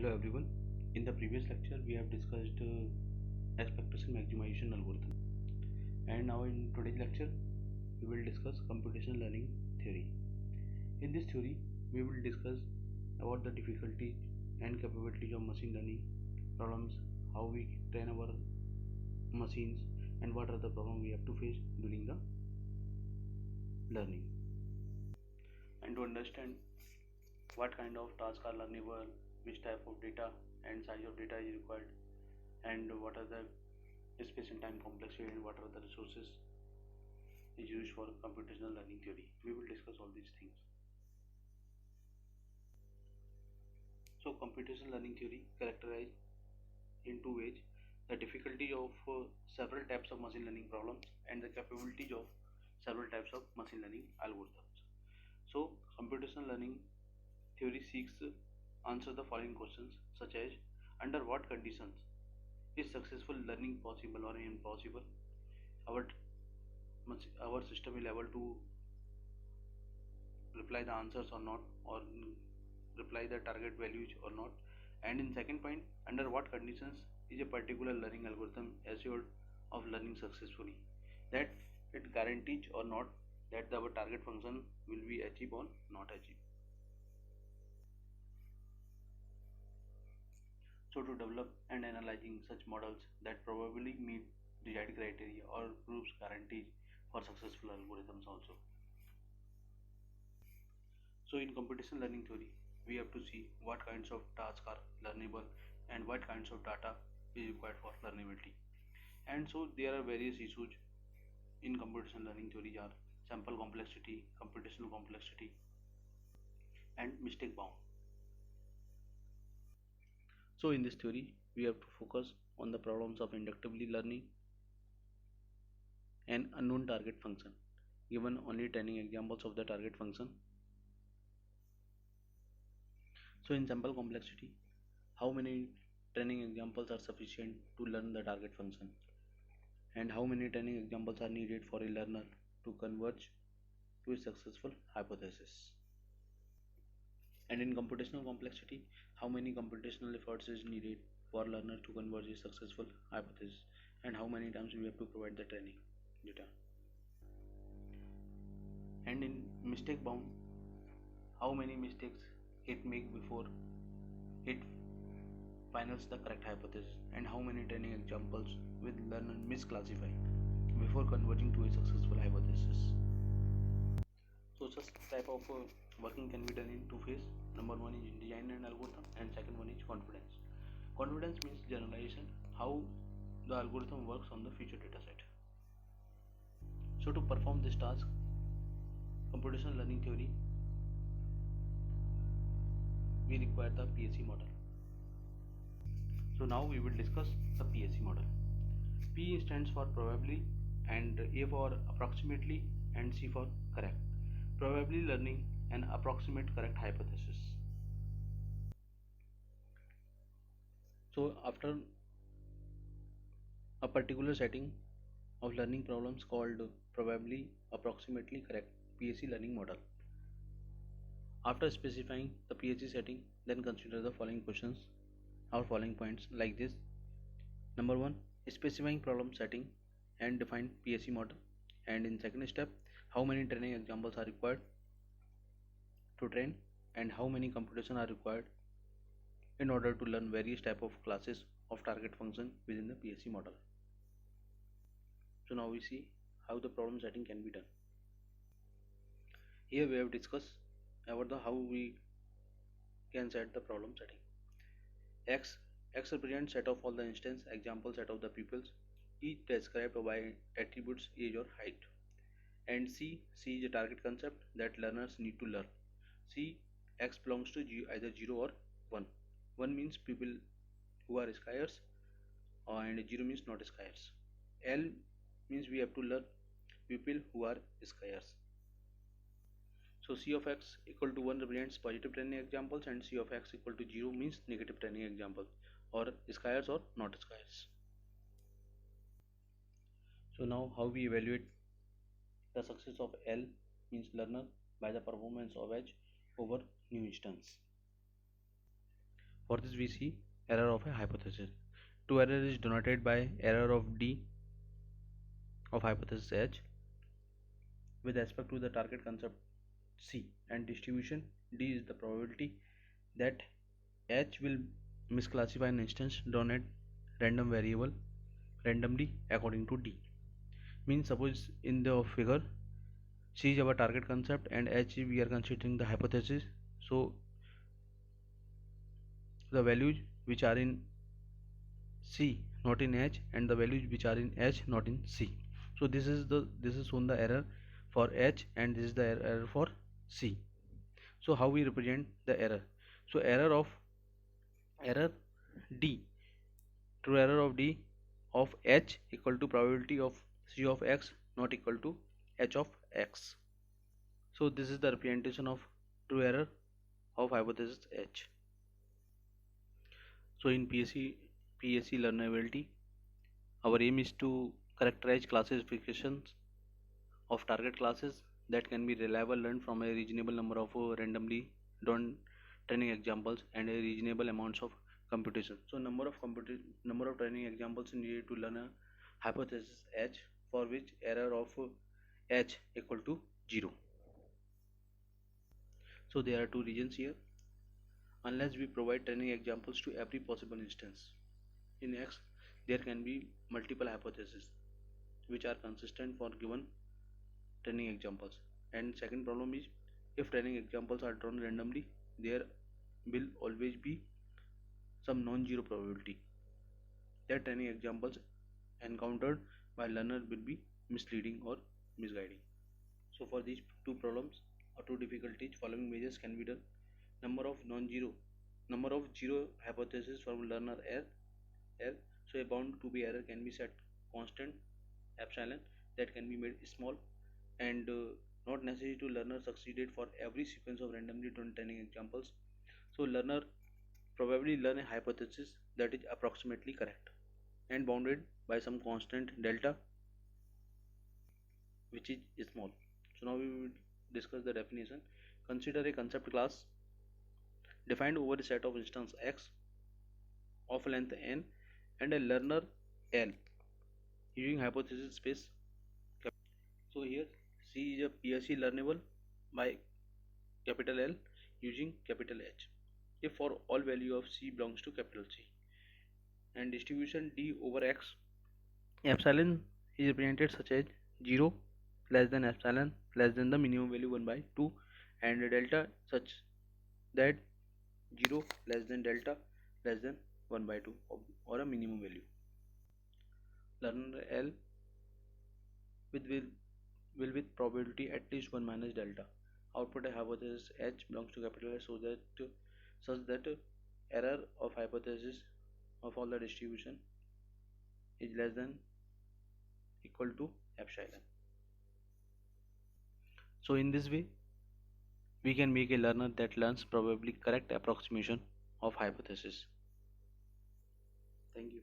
Hello everyone. In the previous lecture we have discussed expectation maximization algorithm, and now in today's lecture we will discuss computational learning theory. In this theory we will discuss about the difficulty and capabilities of machine learning problems, how we train our machines, and what are the problems we have to face during the learning. And to understand what kind of tasks are learnable, which type of data and size of data is required, and what are the space and time complexity, and what are the resources is used for computational learning theory. We will discuss all these things. So computational learning theory characterized in two ways: the difficulty of several types of machine learning problems and the capabilities of several types of machine learning algorithms. So computational learning theory seeks to answer the following questions, such as under what conditions is successful learning possible or impossible? Our system will able to reply the answers or not, or reply the target values or not. And in second point, under what conditions is a particular learning algorithm assured of learning successfully, that it guarantees or not that our target function will be achieved or not achieved. So to develop and analyzing such models that probably meet desired criteria or proves guarantees for successful algorithms also. So in computational learning theory, we have to see what kinds of tasks are learnable and what kinds of data is required for learnability. And so there are various issues in computational learning theory are sample complexity, computational complexity, and mistake bound. So in this theory, we have to focus on the problems of inductively learning and unknown target function, given only training examples of the target function. So in sample complexity, how many training examples are sufficient to learn the target function, and how many training examples are needed for a learner to converge to a successful hypothesis. And in computational complexity, how many computational efforts is needed for learner to converge a successful hypothesis, and how many times we have to provide the training data. And in mistake bound, how many mistakes it make before it finals the correct hypothesis, and how many training examples will learner misclassify before converging to a successful hypothesis. So such type of working can be done in two phases. Number one is design and algorithm, and second one is confidence. Confidence means generalization, how the algorithm works on the future data set. So to perform this task, computational learning theory, we require the PSE model. So now we will discuss the PSE model. P stands for probably, and A for approximately, and C for correct. Probably learning an approximate correct hypothesis. So after a particular setting of learning problems called probably approximately correct PSE learning model. After specifying the PSE setting, then consider the following questions or following points like this. Number one, specifying problem setting and define PSE model. And in second step, how many training examples are required to train, and how many computation are required in order to learn various type of classes of target function within the PSE model. So now we see how the problem setting can be done. Here we have discussed about how we can set the problem setting. X represents set of all the instance example set of the pupils, each described by attributes age or height. And C is a target concept that learners need to learn. C, X belongs to either 0 or 1. 1 means people who are skiers, and 0 means not skiers. L means we have to learn people who are skiers. So C of X equal to 1 represents positive training examples, and C of X equal to 0 means negative training example, or skiers or not skiers. So now how we evaluate the success of L means learner by the performance of H over new instance. For this we see error of a hypothesis. True error is denoted by error of D of hypothesis H with respect to the target concept C, and distribution D is the probability that H will misclassify an instance donate random variable randomly according to D. Means suppose in the figure C is our target concept and H we are considering the hypothesis. So the values which are in C not in H and the values which are in H not in C. So this is shown the error for H and this is the error for C. So how we represent the error? So error D, true error of D of H equal to probability of C of X not equal to H of X. So this is the representation of true error of hypothesis H. So in PSC learnability, our aim is to characterize classifications of target classes that can be reliable learned from a reasonable number of randomly drawn training examples and a reasonable amounts of computation. So number of training examples needed to learn a hypothesis H for which error of H equal to 0. So there are two regions here. Unless we provide training examples to every possible instance in X, there can be multiple hypotheses which are consistent for given training examples. And second problem is, if training examples are drawn randomly, there will always be some non-zero probability that training examples encountered by learner will be misleading or misguiding. So for these two problems or two difficulties, following measures can be done. Number of zero hypotheses from learner L. So a bound to be error can be set constant epsilon that can be made small, and not necessary to learner succeeded for every sequence of randomly drawn training examples. So learner probably learn a hypothesis that is approximately correct and bounded by some constant delta which is small. So now we will discuss the definition. Consider a concept class defined over a set of instance X of length n and a learner L using hypothesis space. So here C is a PSC learnable by capital L using capital H if for all value of C belongs to capital C, and distribution D over X epsilon is represented such as 0 less than epsilon less than the minimum value 1 by 2, and delta such that 0 less than delta less than 1 by 2 or a minimum value. Learner L will with probability at least 1 minus delta output a hypothesis H belongs to capital H, such that error of hypothesis of all the distribution is less than equal to epsilon. So in this way we can make a learner that learns probably correct approximation of hypothesis. Thank you.